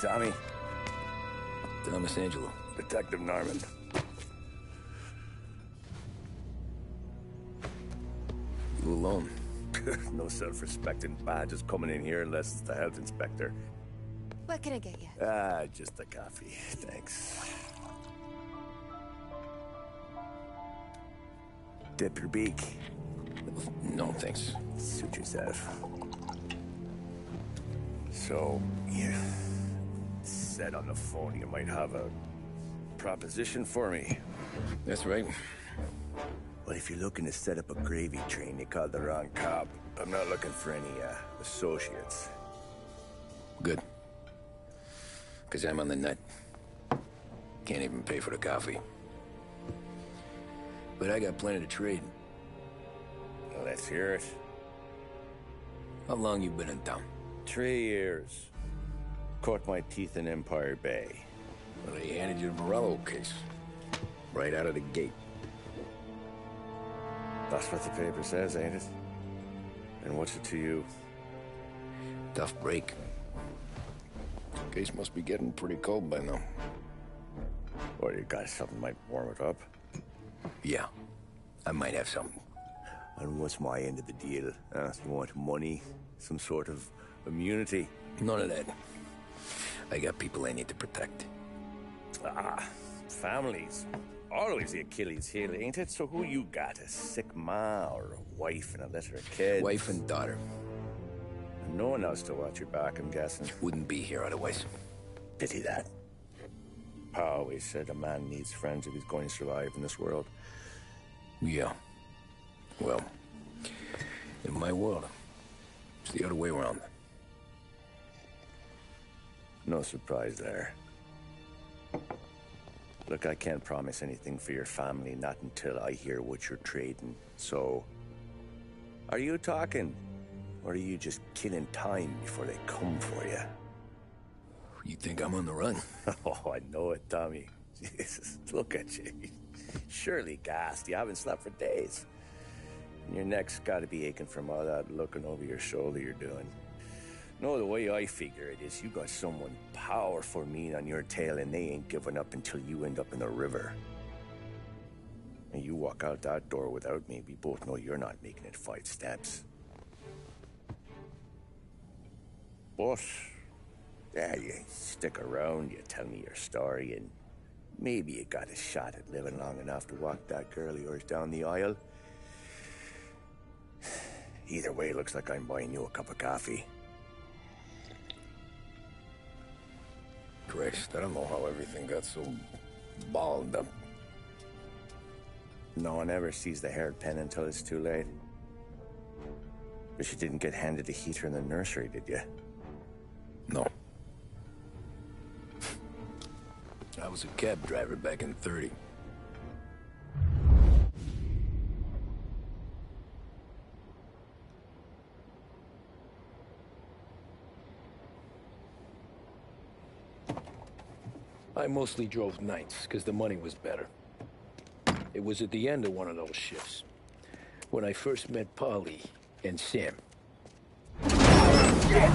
Tommy. Thomas Angelo. Detective Norman. You alone? No self-respecting badges coming in here unless it's the health inspector. What can I get you? Just a coffee. Thanks. Dip your beak. No, thanks. Suit yourself. So, you said on the phone you might have a proposition for me. That's right. Well, if you're looking to set up a gravy train, you called the wrong cop. I'm not looking for any, associates. Good. Because I'm on the nut. Can't even pay for the coffee. But I got plenty to trade. Well, let's hear it. How long you been in town? 3 years. Caught my teeth in Empire Bay. Well, they handed you the Morello case. Right out of the gate. That's what the paper says, ain't it? And what's it to you? Tough break. Case must be getting pretty cold by now. Or you got something might warm it up? Yeah, I might have something. And what's my end of the deal? You want money? Some sort of immunity? None of that. I got people I need to protect. Families. Always the Achilles heel, ain't it? So who you got? A sick ma or a wife and a litter of kids? Wife and daughter. And no one else to watch your back, I'm guessing. Wouldn't be here otherwise. Pity that. Pa always said a man needs friends if he's going to survive in this world. Yeah. Well, in my world, it's the other way around. No surprise there. Look, I can't promise anything for your family, not until I hear what you're trading. So, are you talking? Or are you just killing time before they come for you? You think I'm on the run? Oh, I know it, Tommy. Jesus, look at you. Surely gassed. You haven't slept for days. And your neck's got to be aching from all that looking over your shoulder you're doing. No, the way I figure it is you got someone powerful mean on your tail and they ain't giving up until you end up in the river. And you walk out that door without me, we both know you're not making it 5 steps. But, yeah, you stick around, you tell me your story, and maybe you got a shot at living long enough to walk that girl of yours down the aisle. Either way, looks like I'm buying you a cup of coffee. Christ, I don't know how everything got so balled up. No one ever sees the haired pen until it's too late. But you didn't get handed a heater in the nursery, did you? No. I was a cab driver back in '30. I mostly drove nights, because the money was better. It was at the end of one of those shifts, when I first met Polly and Sam. Shit!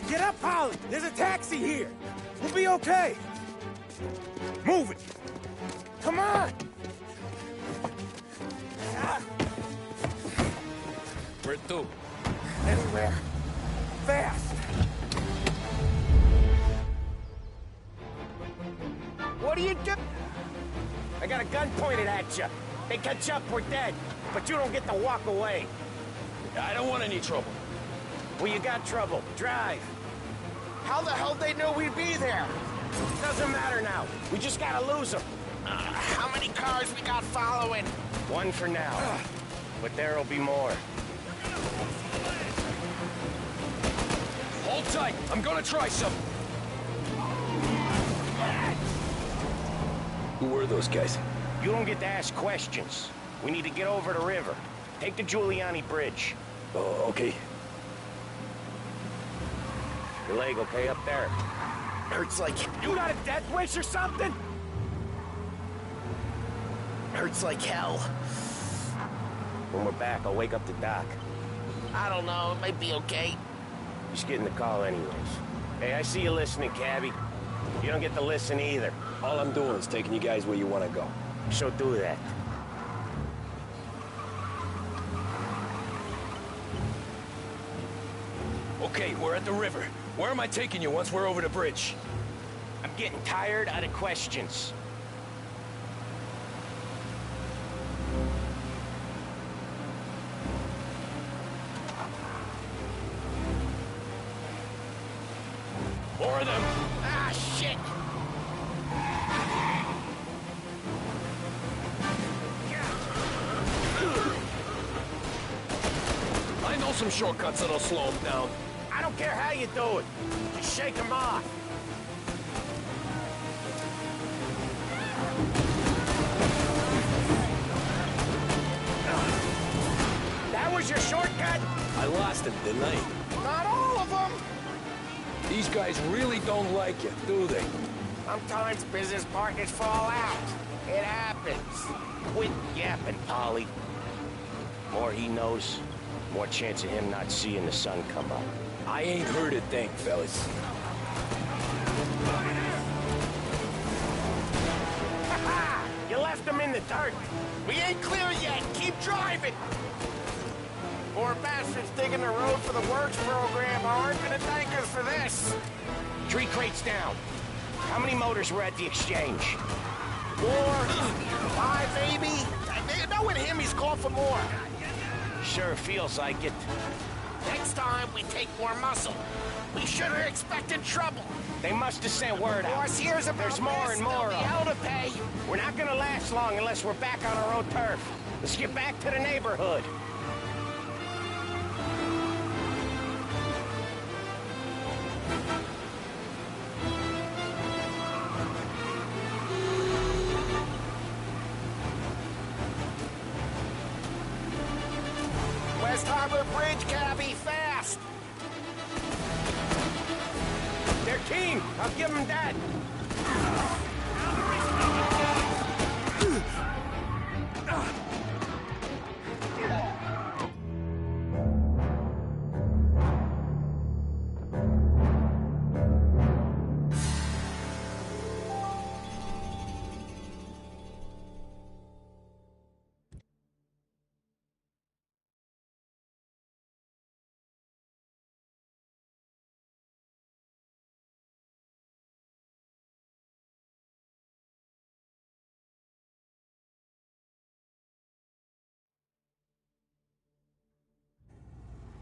Get up, Holly! There's a taxi here! We'll be okay! Move it! Come on! Where to? Anywhere. Fast! What are you doing? I got a gun pointed at you. They catch up, we're dead. But you don't get to walk away. I don't want any trouble. Well, you got trouble. Drive. How the hell they know we'd be there? Doesn't matter now. We just gotta lose them. How many cars we got following? One for now. But there'll be more. Hold tight. I'm gonna try something. Who were those guys? You don't get to ask questions. We need to get over the river. Take the Giuliani Bridge. Oh, okay. Your leg okay up there? Hurts like... You got a death wish or something? Hurts like hell. When we're back, I'll wake up the doc. I don't know, it might be okay. Just getting the call anyways. Hey, I see you listening, Cabby. You don't get to listen either. All I'm doing is taking you guys where you want to go. So do that. Okay, we're at the river. Where am I taking you once we're over the bridge? I'm getting tired of the questions. More of them! Ah, shit! I know some shortcuts that'll slow them down. I don't care how you do it. Just shake them off. That was your shortcut? I lost him, didn't I? Not all of them. These guys really don't like you, do they? Sometimes business partners fall out. It happens. Quit yapping, Polly. More he knows, more chance of him not seeing the sun come up. I ain't heard a thing, fellas. Ha-ha! You left him in the dirt. We ain't clear yet! Keep driving! Poor bastards digging the road for the works program aren't gonna thank us for this. 3 crates down. How many motors were at the exchange? 4, 5 maybe? Knowing him, he's called for more. Sure feels like it. Next time, we take more muscle. We should have expected trouble. They must have sent word out. Boss, here's about There's more this. and more There'll be of 'em. hell to pay. We're not gonna last long unless we're back on our own turf. Let's get back to the neighborhood. West Harbor Bridge, cabby, fast! They're keen. I'll give them that.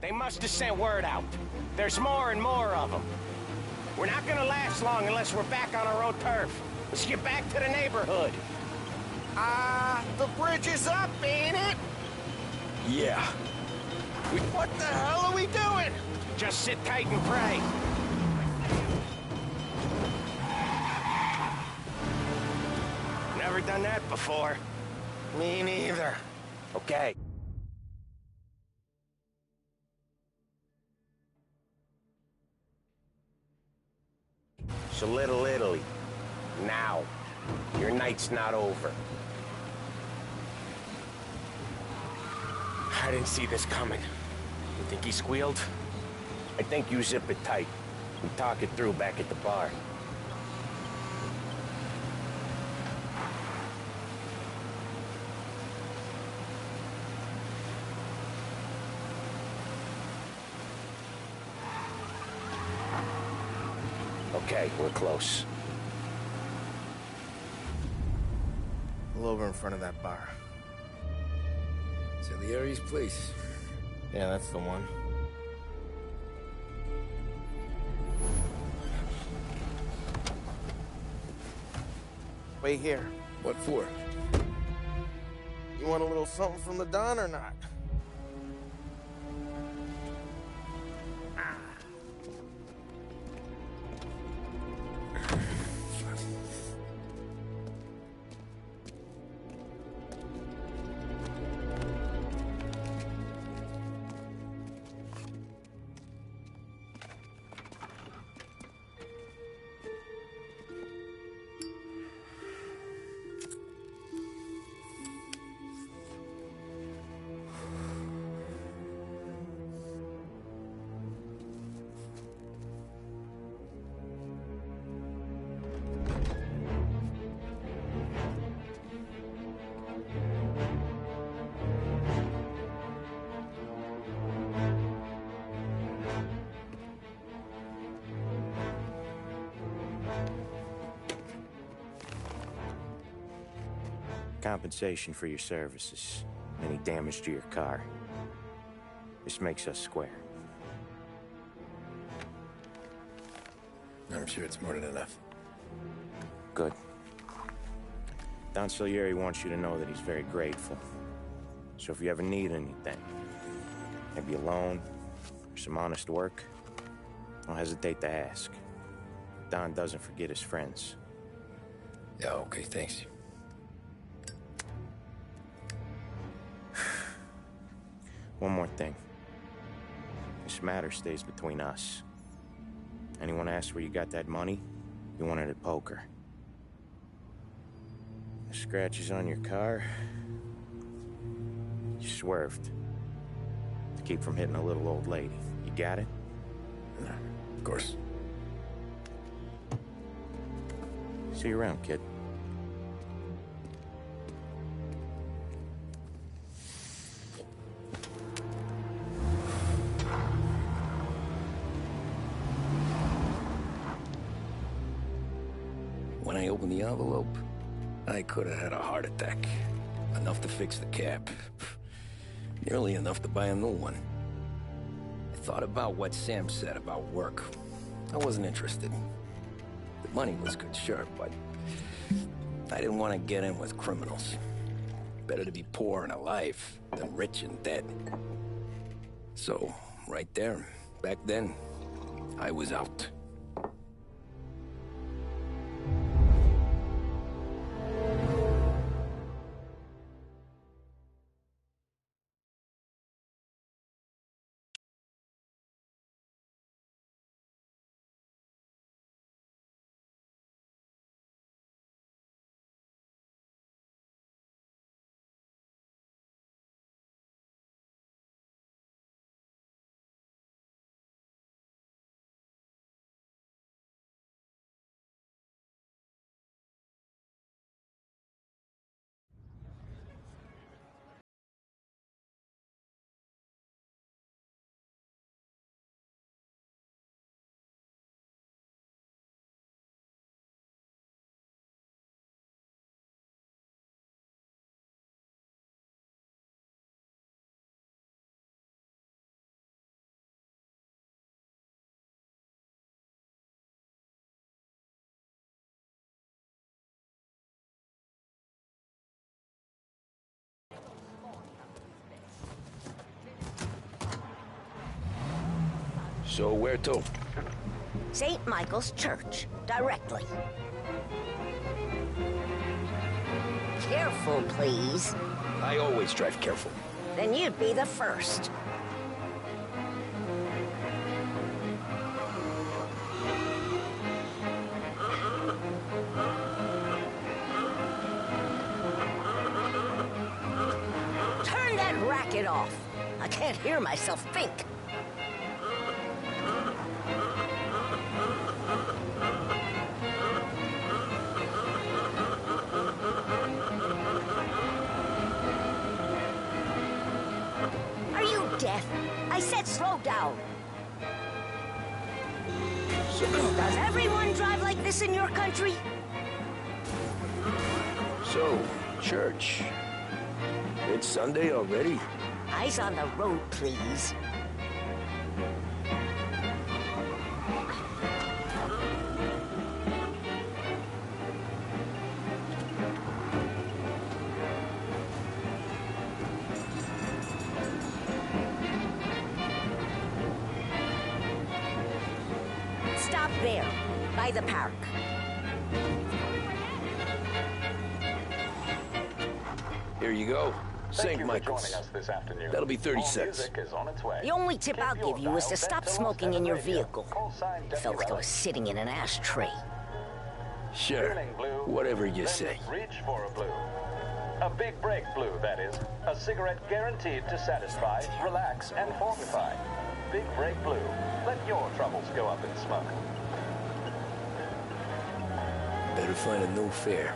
They must have sent word out. There's more and more of them. We're not gonna last long unless we're back on our own turf. Let's get back to the neighborhood. The bridge is up, ain't it? Yeah. What the hell are we doing? Just sit tight and pray. Never done that before. Me neither. Okay. So Little Italy. Now. Your night's not over. I didn't see this coming. You think he squealed? I think you zip it tight. We talk it through back at the bar. Okay, we're close. Pull over in front of that bar. Salieri's place. Yeah, that's the one. Wait here. What for? You want a little something from the Don or not? Compensation for your services. Any damage to your car. This makes us square. I'm sure it's more than enough. Good. Don Salieri wants you to know that he's very grateful. So if you ever need anything, maybe a loan or some honest work, don't hesitate to ask. Don doesn't forget his friends. Yeah, okay, thanks. One more thing. This matter stays between us. Anyone asks where you got that money, you won it at poker. The scratches on your car, you swerved. To keep from hitting a little old lady. You got it? Of course. See you around, kid. When I opened the envelope, I could have had a heart attack. Enough to fix the cap. Nearly enough to buy a new one. I thought about what Sam said about work. I wasn't interested. The money was good, sure, but I didn't want to get in with criminals. Better to be poor and alive than rich and dead. So, right there, back then, I was out. So where to? St. Michael's Church, directly. Careful, please. I always drive careful. Then you'd be the first. Turn that racket off. I can't hear myself think. Are you deaf? I said slow down. Does everyone drive like this in your country? So, church. It's Sunday already? Eyes on the road, please. Stop there, by the park. Here you go. Thank St. you for Michael's. joining us this afternoon. That'll be 30 More cents. music is on its way. The only tip I'll give you is to stop smoking in your vehicle. Call sign Felt like I WL. was sitting in an ashtray. Sure. Feeling blue? Whatever you Then say. reach for a blue. A big break blue, that is. A cigarette guaranteed to satisfy, relax, and fortify. Big break blue. Let your troubles go up in smoke. Better find a new fare.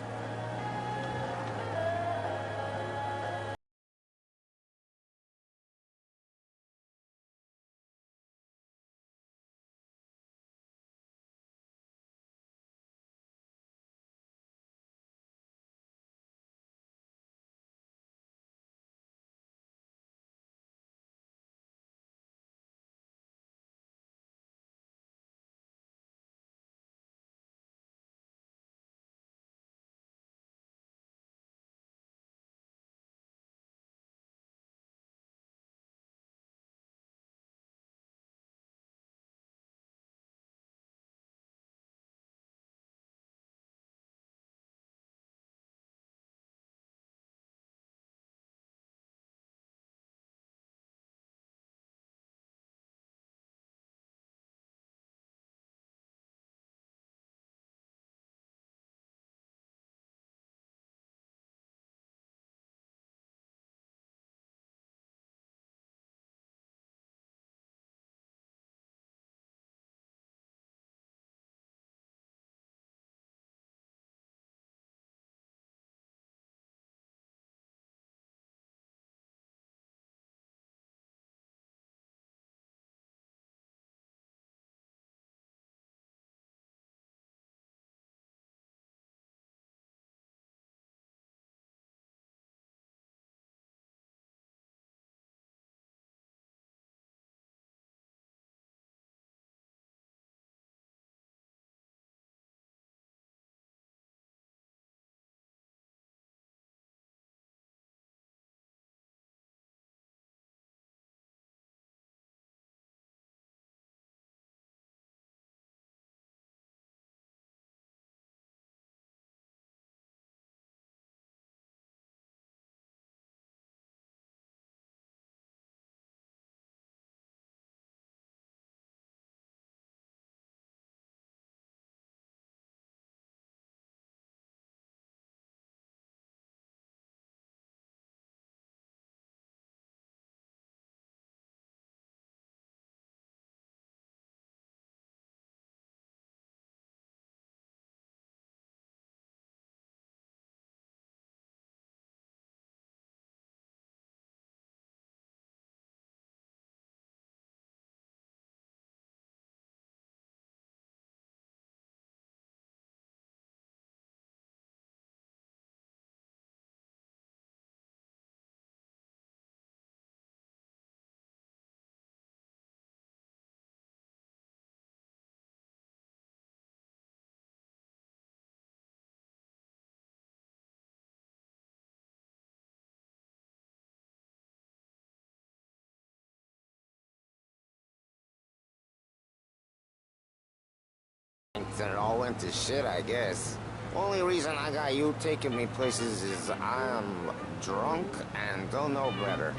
And it all went to shit, I guess. Only reason I got you taking me places is I'm drunk and don't know better.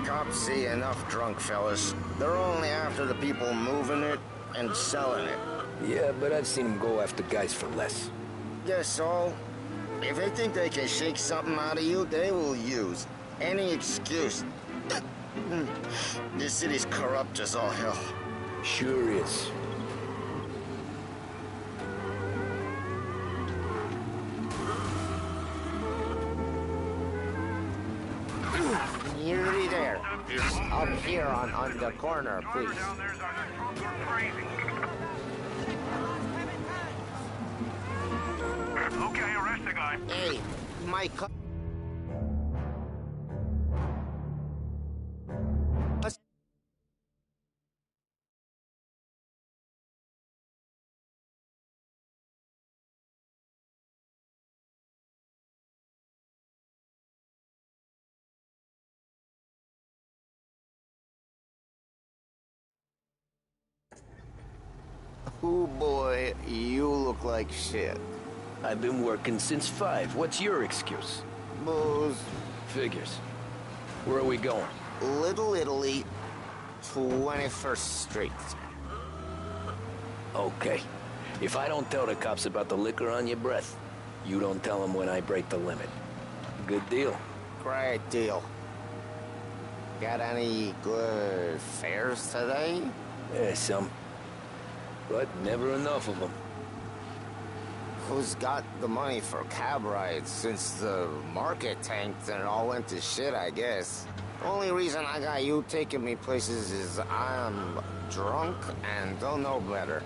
Cops see enough drunk fellas. They're only after the people moving it and selling it. Yeah, but I've seen them go after guys for less. Guess so. If they think they can shake something out of you, they will use any excuse. This city's corrupt as all hell. Sure is. Nearly there. Just up here on the corner, please. Okay, arrest the guy. Hey, my car. Oh boy, you look like shit. I've been working since 5. What's your excuse? Booze. Figures. Where are we going? Little Italy, 21st Street. Okay. If I don't tell the cops about the liquor on your breath, you don't tell them when I break the limit. Good deal. Great deal. Got any good fares today? Yeah, some. But never enough of them. Who's got the money for cab rides since the market tanked and it all went to shit, I guess? Only reason I got you taking me places is I'm drunk and don't know better.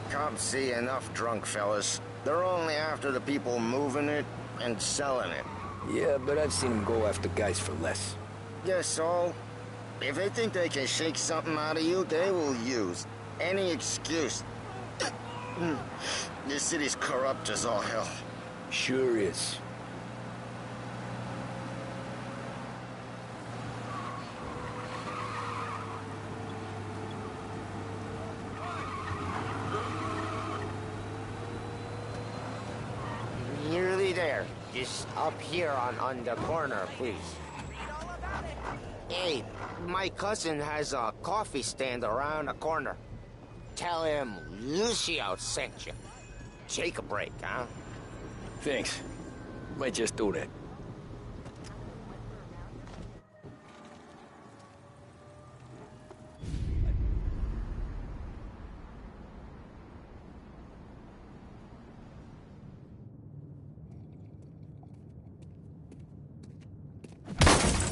Cops see enough drunk fellas. They're only after the people moving it and selling it. Yeah, but I've seen them go after guys for less. Guess so. If they think they can shake something out of you, they will use any excuse. This city's corrupt as all hell. Sure is. Nearly there. Just up here on the corner, please. Hey, my cousin has a coffee stand around the corner. Tell him Lucio sent you. Take a break, huh? Thanks. Might just do that.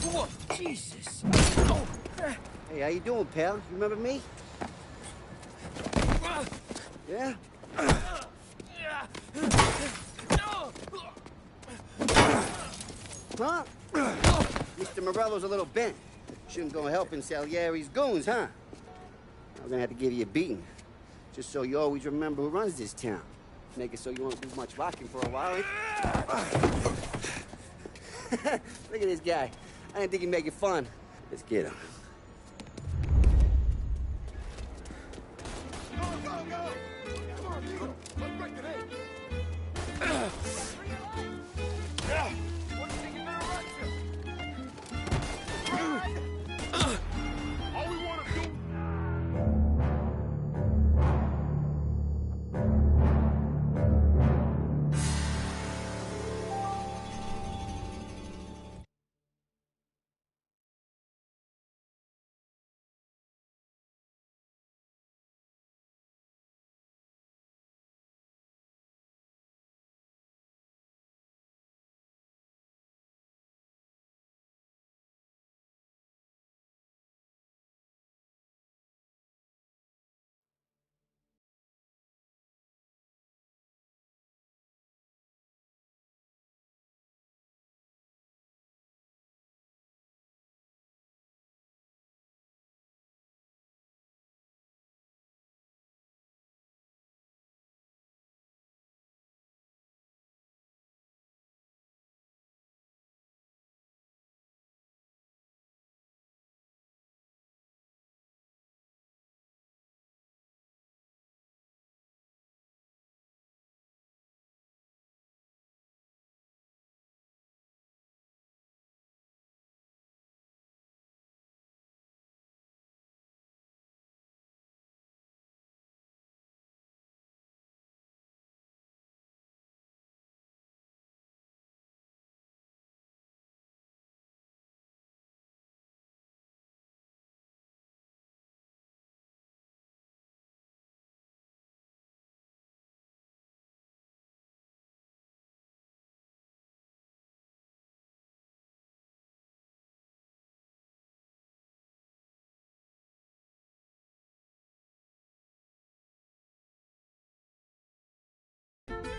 Whoa, Jesus. Oh. Hey, how you doing, pal? You remember me? Yeah? Huh? Mr. Morello's a little bent. Shouldn't go helping Salieri's goons, huh? I'm gonna have to give you a beating. Just so you always remember who runs this town. Make it so you won't do much rocking for a while. Look at this guy. I didn't think he'd make it fun. Let's get him.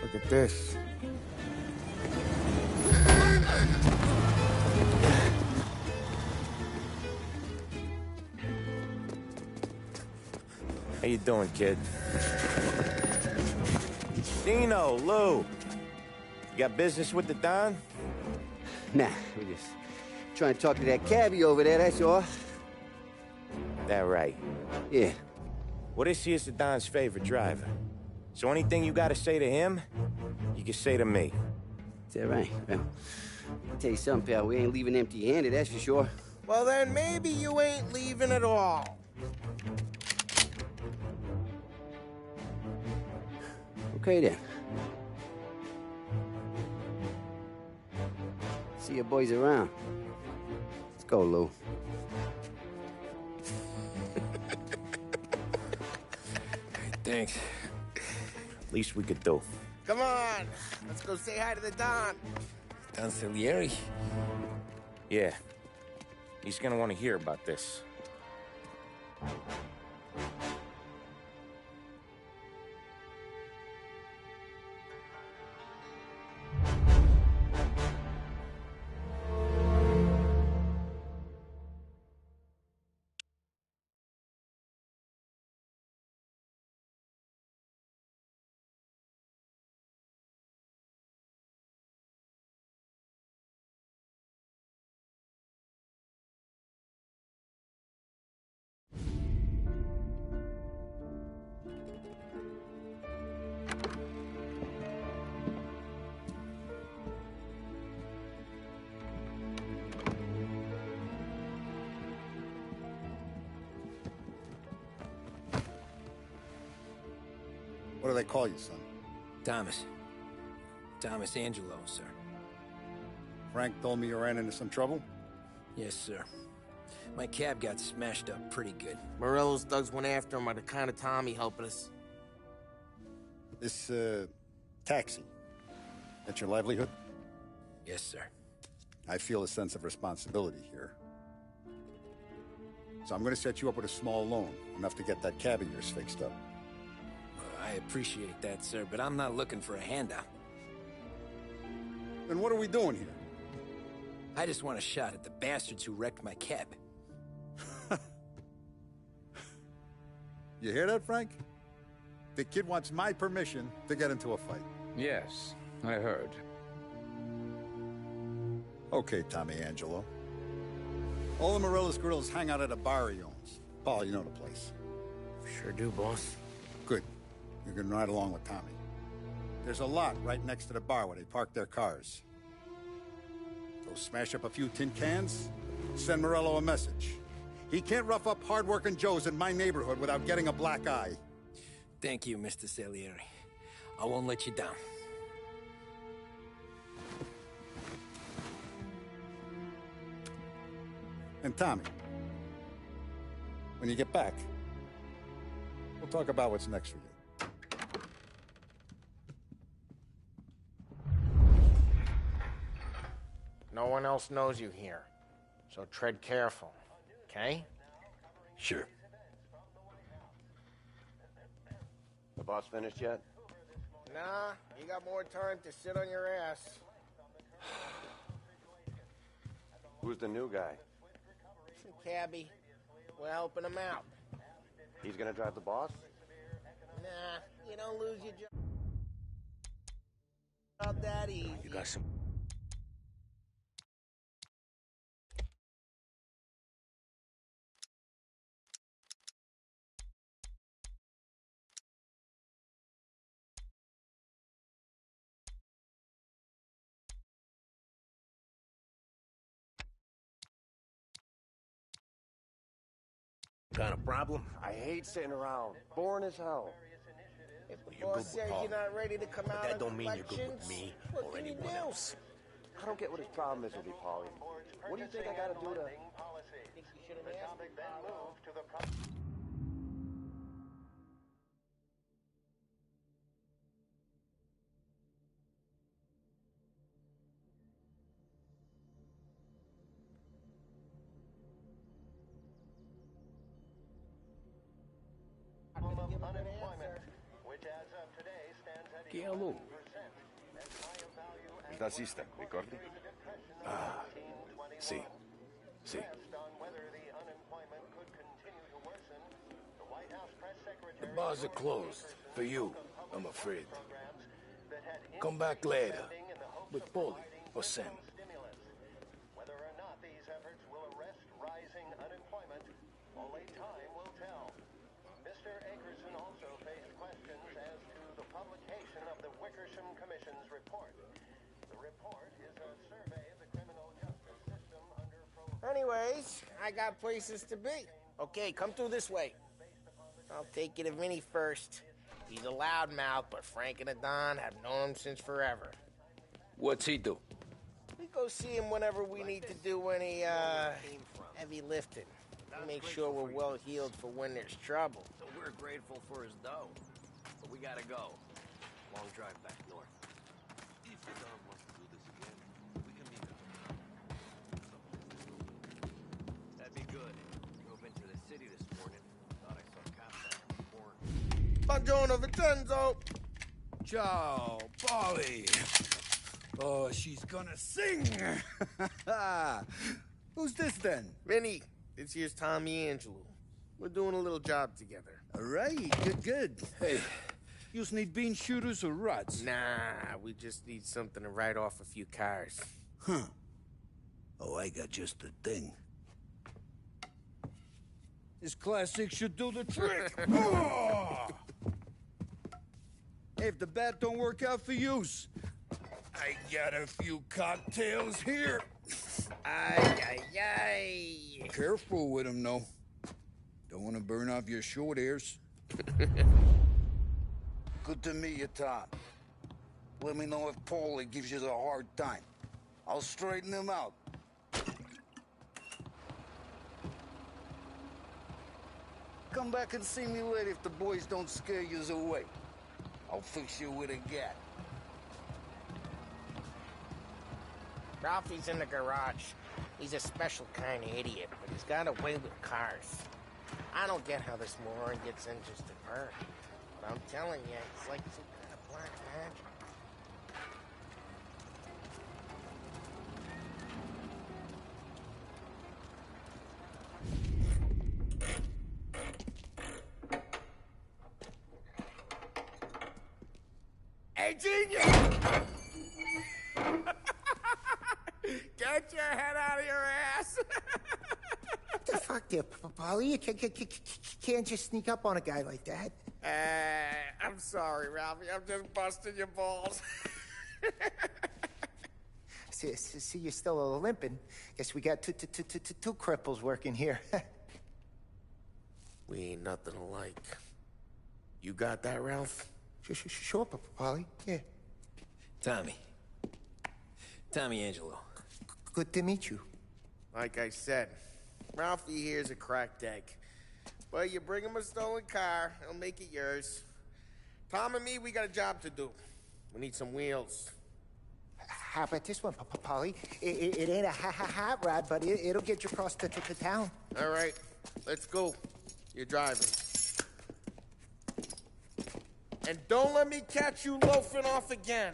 Look at this. How you doing, kid? Dino, Lou. You got business with the Don? Nah, we're just trying to talk to that cabbie over there, that's all. That right. Yeah. Well, this here's the Don's favorite driver. So anything you gotta say to him, you can say to me. Is that right? Well, I'll tell you something, pal. We ain't leaving empty-handed, that's for sure. Well, then maybe you ain't leaving at all. Okay, then. See your boys around. Let's go, Lou. Thanks. Least we could do. Come on, let's go say hi to the Don. Don Salieri? Yeah. He's gonna want to hear about this. What do they call you, son? Thomas. Thomas Angelo, sir. Frank told me you ran into some trouble? Yes, sir. My cab got smashed up pretty good. Morello's thugs went after him by the kind of Tommy helping us. This, taxi. That's your livelihood? Yes, sir. I feel a sense of responsibility here. So I'm gonna set you up with a small loan, enough to get that cab of yours fixed up. I appreciate that, sir, but I'm not looking for a handout. Then what are we doing here? I just want a shot at the bastards who wrecked my cab. You hear that, Frank? The kid wants my permission to get into a fight. Yes, I heard. Okay, Tommy Angelo. All the Morello's girls hang out at a bar he owns. Paul, you know the place. Sure do, boss. Good. You can ride along with Tommy. There's a lot right next to the bar where they park their cars. Go smash up a few tin cans, send Morello a message. He can't rough up hard-working Joes in my neighborhood without getting a black eye. Thank you, Mr. Salieri. I won't let you down. And Tommy, when you get back, we'll talk about what's next for you. No one else knows you here, so tread careful, okay? Sure. The boss finished yet? Nah, you got more time to sit on your ass. Who's the new guy? Some cabbie. We're helping him out. He's gonna drive the boss? Nah, you don't lose your job that easy. You got some... Got a problem? I hate sitting around. Boring as hell. If the boss says you're not ready to come out, that don't mean you're good with me or anyone else. I don't get what his problem is with me, Paulie. What do you think I gotta do to... Think you should have asked me? Unemployment, which as of today stands at Guillermo, assistant, ricordi? Ah, sì. Sì. The bars are closed. For you, I'm afraid. Come back later. With Paulie or Sam. Whether or not these efforts will arrest rising unemployment, only time will tell. Mr. Akerson also faced questions as to the publication of the Wickersham Commission's report. The report is a survey of the criminal justice system under Anyways, I got places to be. Okay, come through this way. I'll take you to Vinny first. He's a loudmouth, but Frank and the Don have known him since forever. What's he do? We go see him whenever we need to do any, heavy lifting. We make sure we're well healed for when there's trouble. So we're grateful for his dough. But we gotta go. Long drive back north. If the Don wants to do this again, we can meet him. That'd be good. Drove into the city this morning. Thought I saw cops out before. Buongiorno, Vincenzo! Ciao, Polly. Oh, she's gonna sing. Who's this then? Vinny, this here's Tommy Angelo. We're doing a little job together. All right, good. Hey, you need bean shooters or rods? Nah, we just need something to write off a few cars. Huh. Oh, I got just the thing. This classic should do the trick. Oh! Hey, if the bat don't work out for use, I got a few cocktails here. Ay. Careful with them, though. Don't want to burn off your short hairs. Good to meet you, Tom. Let me know if Paulie gives you the hard time. I'll straighten him out. Come back and see me later if the boys don't scare you away. I'll fix you with a gat. Ralphie's in the garage. He's a special kind of idiot, but he's got a way with cars. I don't get how this moron gets in just to perk. But I'm telling you, it's like some kind of black magic. Hey, genius! Get your head out of your ass! What the fuck there, Polly? You can't just sneak up on a guy like that. I'm sorry, Ralphie. I'm just busting your balls. See, you're still limping. Guess we got two cripples working here. We ain't nothing alike. You got that, Ralph? Sure, Polly. Yeah. Tommy Angelo. Good to meet you. Like I said, Ralphie here's a cracked egg. But you bring him a stolen car, he'll make it yours. Tom and me, we got a job to do. We need some wheels. How about this one, Polly? It ain't a hot rod, but it'll get you across to town. All right, let's go. You're driving. And don't let me catch you loafing off again.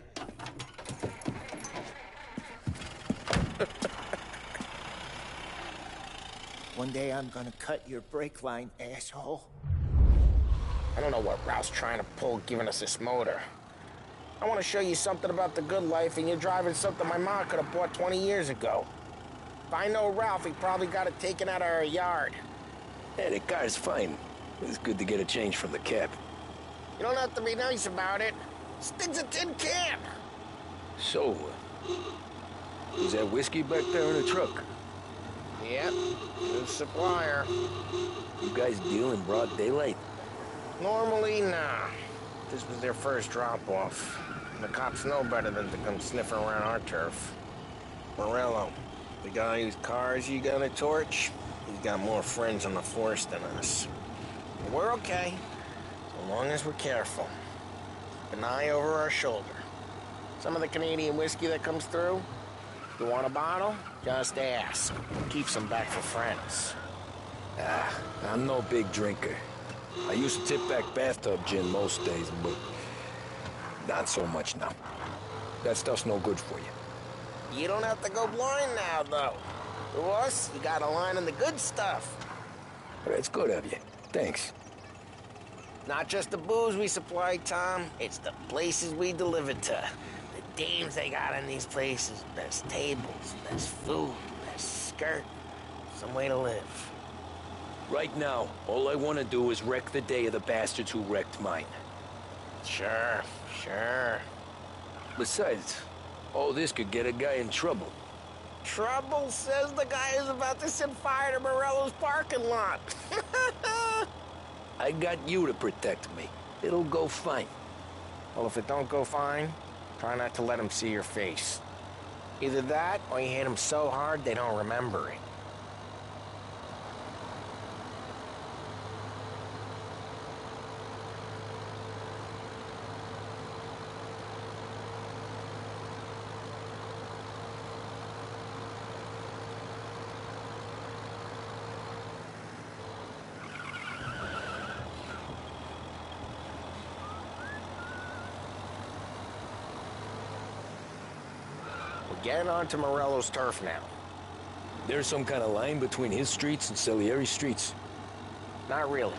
One day I'm gonna cut your brake line, asshole. I don't know what Ralph's trying to pull giving us this motor. I want to show you something about the good life, and you're driving something my mom could have bought 20 years ago. If I know Ralph, he probably got it taken out of our yard. Hey, that car's fine. It's good to get a change from the cab. You don't have to be nice about it. Stig's a tin can. So, is that whiskey back there in the truck? Yep, new supplier. You guys deal in broad daylight? Normally, nah. This was their first drop-off. The cops know better than to come sniffing around our turf. Morello, the guy whose cars you got a torch, he's got more friends on the force than us. But we're okay. As long as we're careful. An eye over our shoulder. Some of the Canadian whiskey that comes through, you want a bottle? Just ask. Keep some back for friends. I'm no big drinker. I used to tip back bathtub gin most days, but not so much now. That stuff's no good for you. You don't have to go blind now, though. To us, you got a line on the good stuff. That's good of you. Thanks. Not just the booze we supply, Tom. It's the places we deliver to. The dames they got in these places. Best tables, best food, best skirt. Some way to live. Right now, all I want to do is wreck the day of the bastards who wrecked mine. Sure, sure. Besides, all this could get a guy in trouble. Trouble, says the guy who's about to set fire to Morello's parking lot. I got you to protect me. It'll go fine. Well, if it don't go fine, try not to let them see your face. Either that, or you hit them so hard they don't remember it. Get onto Morello's turf now. There's some kind of line between his streets and Salieri's streets? Not really.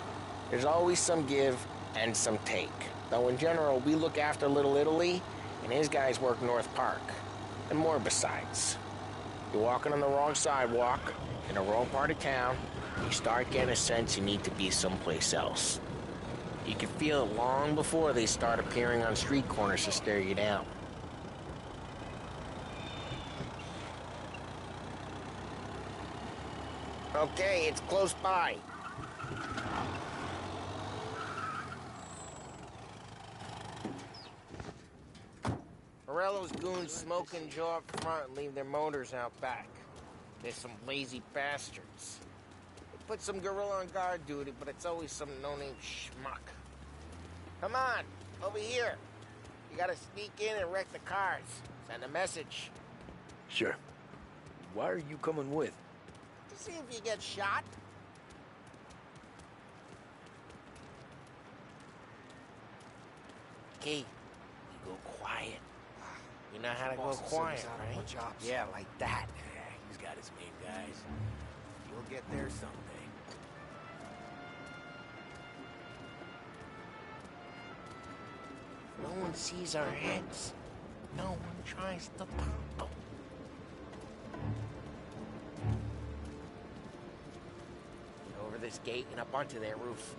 There's always some give and some take. Though in general, we look after Little Italy, and his guys work North Park. And more besides. You're walking on the wrong sidewalk, in the wrong part of town, you start getting a sense you need to be someplace else. You can feel it long before they start appearing on street corners to stare you down. Okay, it's close by. Morello's goons smoke and jaw up front and leave their motors out back. They're some lazy bastards. They put some gorilla on guard duty, but it's always some no-name schmuck. Come on, over here. You gotta sneak in and wreck the cars. Send a message. Sure. Why are you coming with? See if you get shot. Okay, you go quiet. You know how to go quiet, right? Yeah, like that. Yeah, he's got his main guys. You'll get there someday. No one sees our heads. No one tries to pop them. This gate and up onto their roof.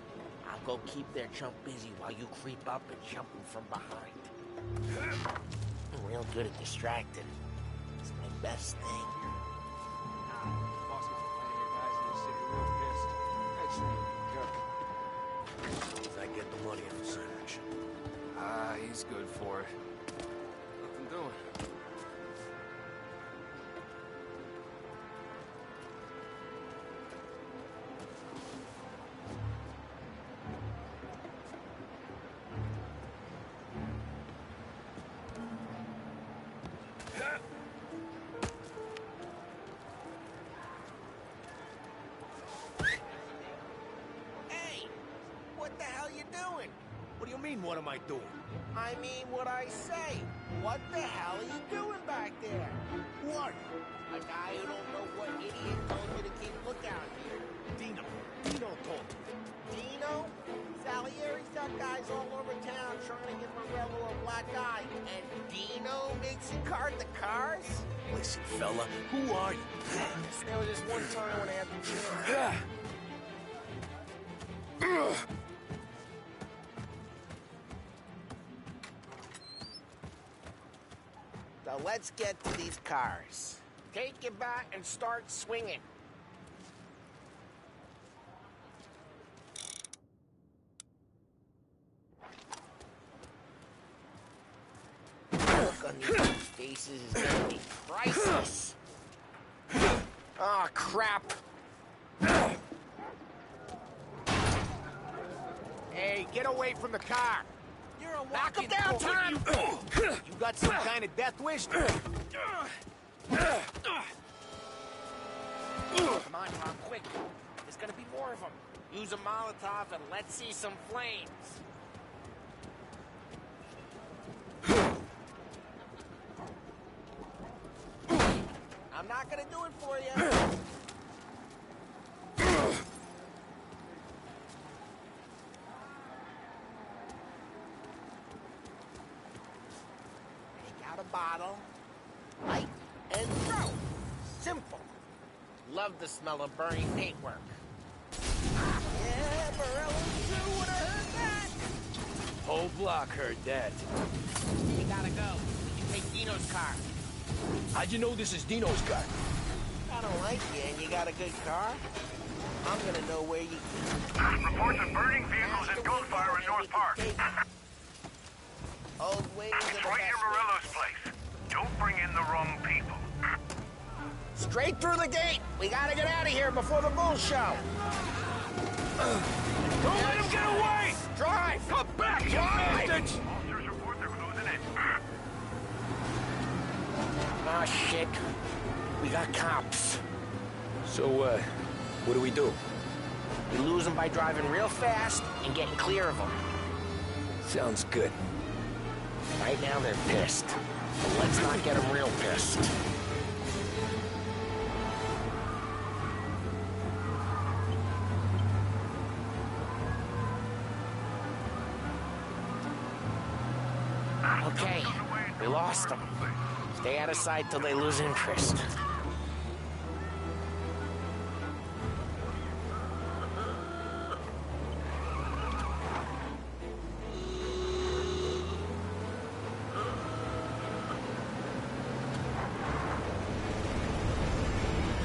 I'll go keep their chump busy while you creep up and jump him from behind. I'm real good at distracting. It's my best thing. I get the money on the side action. He's good for it. Nothing doing. What am I doing? I mean what I say. What the hell are you doing back there? Who are you? A guy who don't know what idiot told me to keep lookout here. Dino told me. Dino? Salieri's got guys all over town trying to give Morello a black eye. And Dino makes you cart the cars? Listen, fella, who are you? There was this one time when I had the chance. So let's get to these cars. Take your bat and start swinging. Look on these faces is gonna be priceless. Oh, crap. Hey, get away from the car. You're a knock him down, Tom! You got some kind of death wish? Come on, Tom, quick. There's gonna be more of them. Use a Molotov and let's see some flames. I'm not gonna do it for you. Take out a bottle, light, and throw. Simple. Love the smell of burning paintwork. Yeah, Morello sure would have heard that. Whole block heard that. You gotta go. You can take Dino's car. How'd you know this is Dino's car? I don't like you and you got a good car. I'm gonna know where you... Reports of burning vehicles and gunfire in North Park. Old ways of the It's right near Morello's place. Don't bring in the wrong people. Straight through the gate. We gotta get out of here before the bull show. Don't let him get away! Drive! Come back, you Drive! bastards! Officers report they're closing in. Oh, shit. We got cops. So, what do we do? We lose them by driving real fast and getting clear of them. Sounds good. Right now they're pissed. But let's not get them real pissed. Okay, we lost them. Stay out of sight till they lose interest.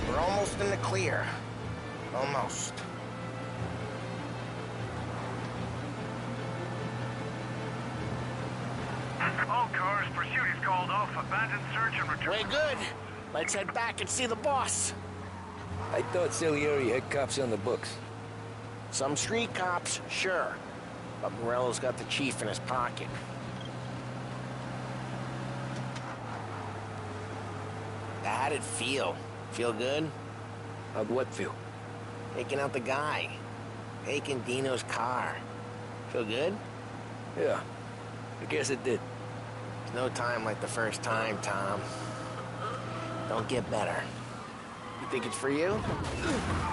We're almost in the clear. Almost. All cars, pursuit is called off. Abandoned search and return. We're good. Let's head back and see the boss. I thought Salieri had cops on the books. Some street cops, sure. But Morello's got the chief in his pocket. How'd it feel? Feel good? How'd what feel? Taking out the guy. Taking Dino's car. Feel good? Yeah, I guess it did. There's no time like the first time, Tom. Don't get better. You think it's for you?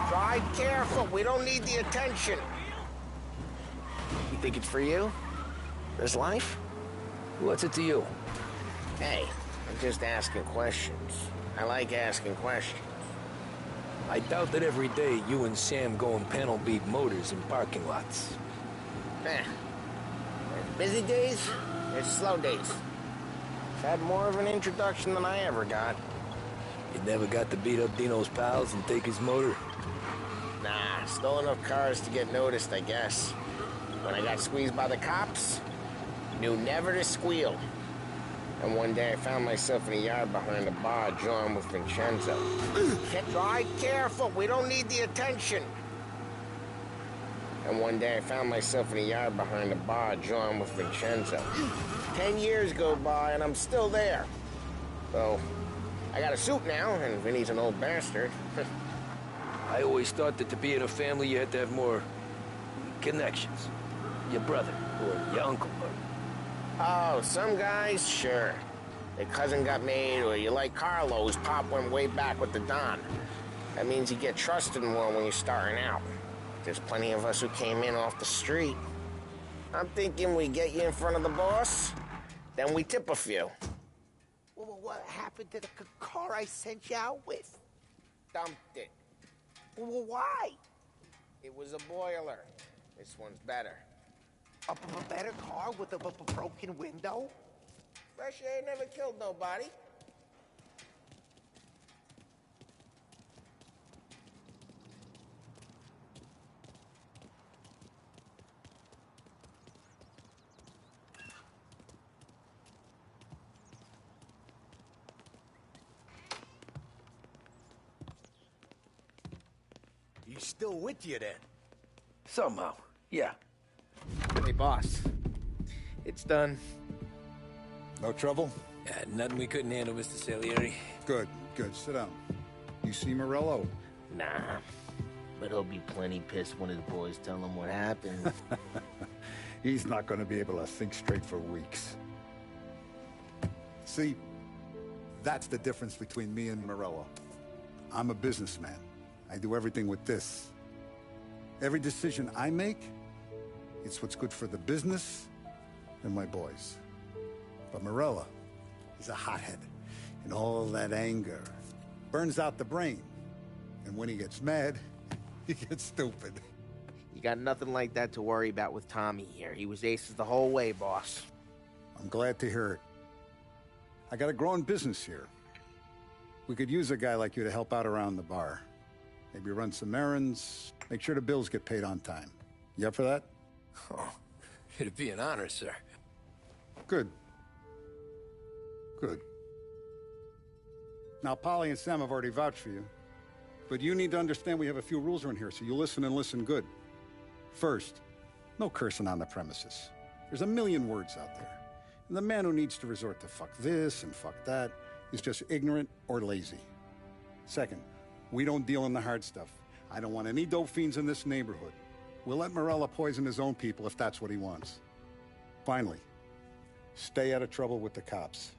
Drive careful. We don't need the attention. You think it's for you? This life? What's it to you? Hey, I'm just asking questions. I like asking questions. I doubt that every day you and Sam go and panel beat motors in parking lots. There's busy days, there's slow days. I've had more of an introduction than I ever got. You never got to beat up Dino's pals and take his motor? Nah, stole enough cars to get noticed, I guess. When I got squeezed by the cops, knew never to squeal. And one day I found myself in a yard behind a bar drawn with Vincenzo. Drive careful, we don't need the attention. And one day I found myself in a yard behind a bar drawn with Vincenzo. 10 years go by and I'm still there. So, I got a suit now, and Vinny's an old bastard. I always thought that to be in a family you had to have more connections. Your brother, or your uncle, or... Oh, some guys, sure. Their cousin got made, or you like Carlos, Pop went way back with the Don. That means you get trusted more when you're starting out. There's plenty of us who came in off the street. I'm thinking we get you in front of the boss, then we tip a few. Well, what happened to the car I sent you out with? Dumped it. Well, why? It was a boiler. This one's better. A better car with a broken window? Fresh air never killed nobody. He's still with you then? Somehow, yeah. Hey, boss. It's done. No trouble? Yeah, nothing we couldn't handle, Mr. Salieri. Good, good. Sit down. You see Morello? Nah, but he'll be plenty pissed when his boys tell him what happened. He's not going to be able to think straight for weeks. See, That's the difference between me and Morello. I'm a businessman. I do everything with this. Every decision I make, it's what's good for the business and my boys. But Morello, he's a hothead. And all that anger burns out the brain. And when he gets mad, he gets stupid. You got nothing like that to worry about with Tommy here. He was aces the whole way, boss. I'm glad to hear it. I got a growing business here. We could use a guy like you to help out around the bar. Maybe run some errands, make sure the bills get paid on time. You up for that? Oh, it'd be an honor, sir. Good. Good. Now, Polly and Sam have already vouched for you. But you need to understand we have a few rules around here, so you listen and listen good. First, no cursing on the premises. There's a million words out there. And the man who needs to resort to fuck this and fuck that is just ignorant or lazy. Second, we don't deal in the hard stuff. I don't want any dope fiends in this neighborhood. We'll let Morello poison his own people if that's what he wants. Finally, stay out of trouble with the cops.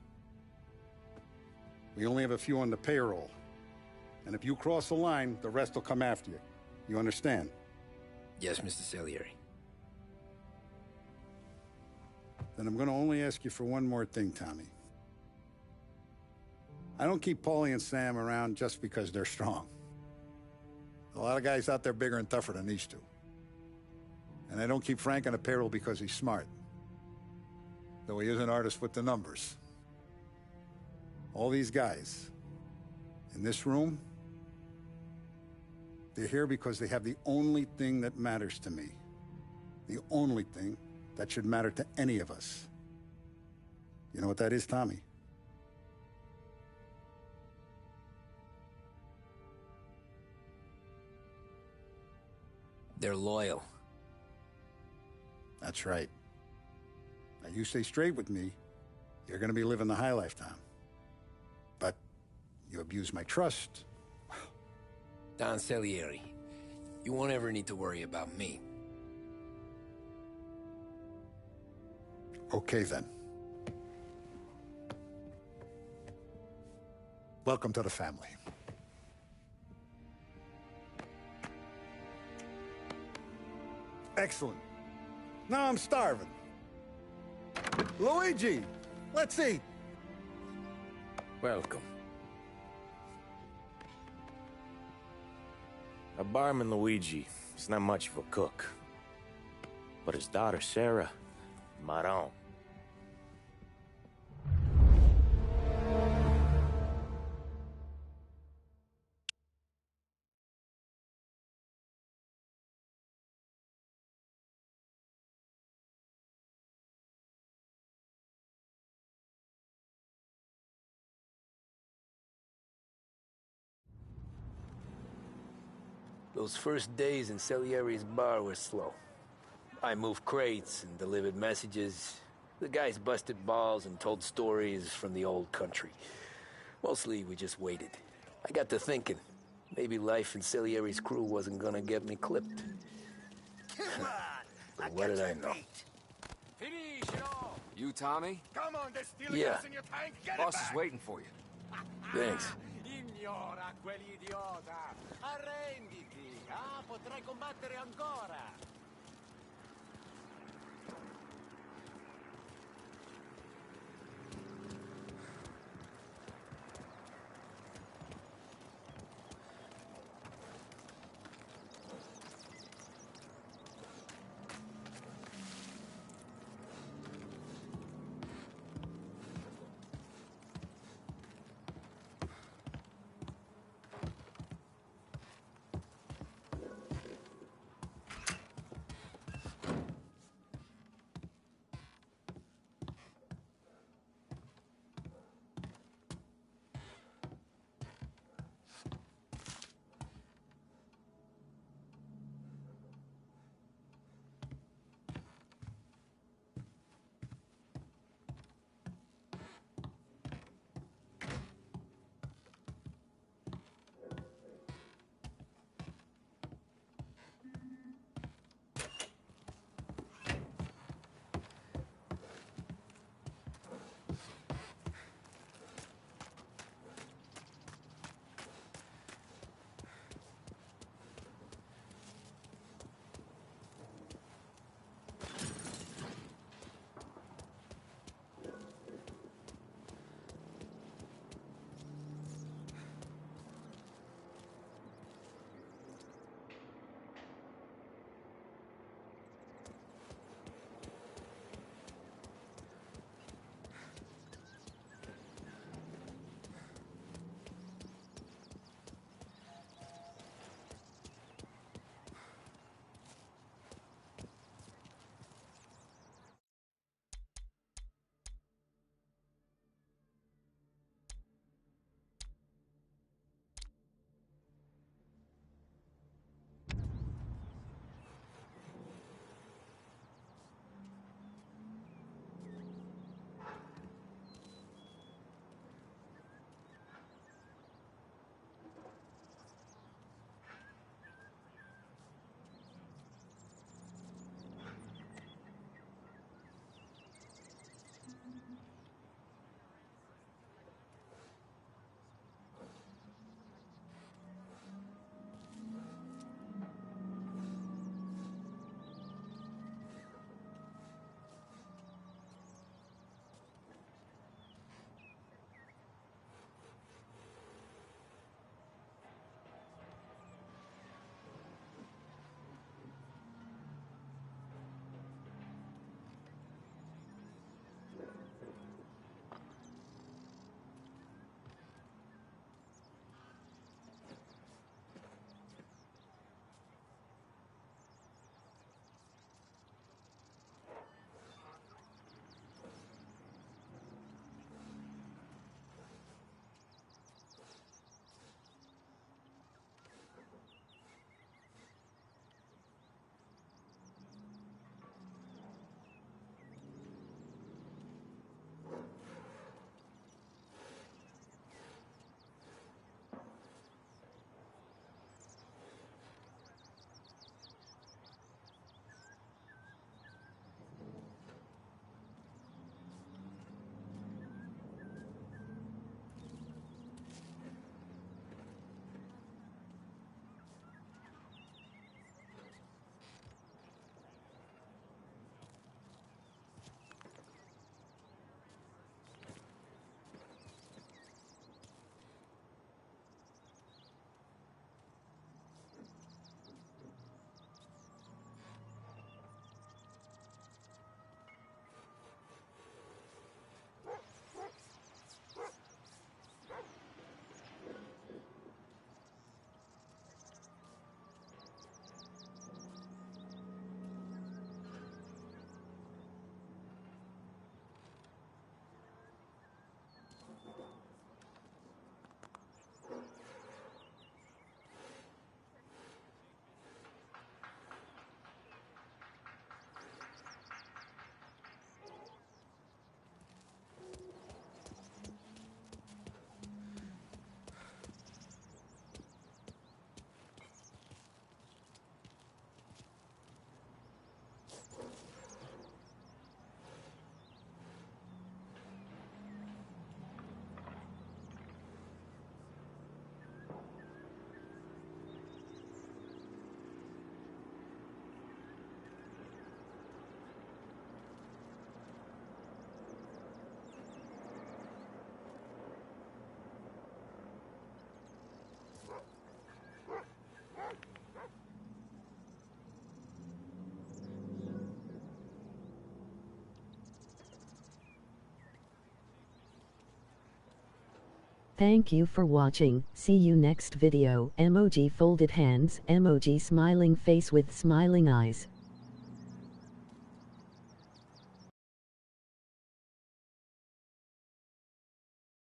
We only have a few on the payroll. And if you cross the line, the rest will come after you. You understand? Yes, Mr. Salieri. Then I'm gonna only ask you for one more thing, Tommy. I don't keep Paulie and Sam around just because they're strong. A lot of guys out there bigger and tougher than these two. And I don't keep Frank on the payroll because he's smart. Though he is an artist with the numbers. All these guys in this room, they're here because they have the only thing that matters to me. The only thing that should matter to any of us. You know what that is, Tommy? They're loyal. That's right. Now, you stay straight with me, you're gonna be living the high life, Tom. But you abuse my trust. Don Salieri, you won't ever need to worry about me. Okay, then. Welcome to the family. Excellent. Now I'm starving. Luigi, let's eat. Welcome. Our barman Luigi is not much of a cook. But his daughter Sarah, Maron. Those first days in Salieri's bar were slow. I moved crates and delivered messages. The guys busted balls and told stories from the old country. Mostly, we just waited. I got to thinking, maybe life in Salieri's crew wasn't gonna get me clipped. But what did I know? Finish it all! You, Tommy? Come on, there's still Yeah. gas in your tank. Get Boss it is back. waiting for you. Thanks. Ignora quell'idiota. Arrenditi. Ah, potrai combattere ancora. Thank you for watching. See you next video. Emoji folded hands, emoji smiling face with smiling eyes.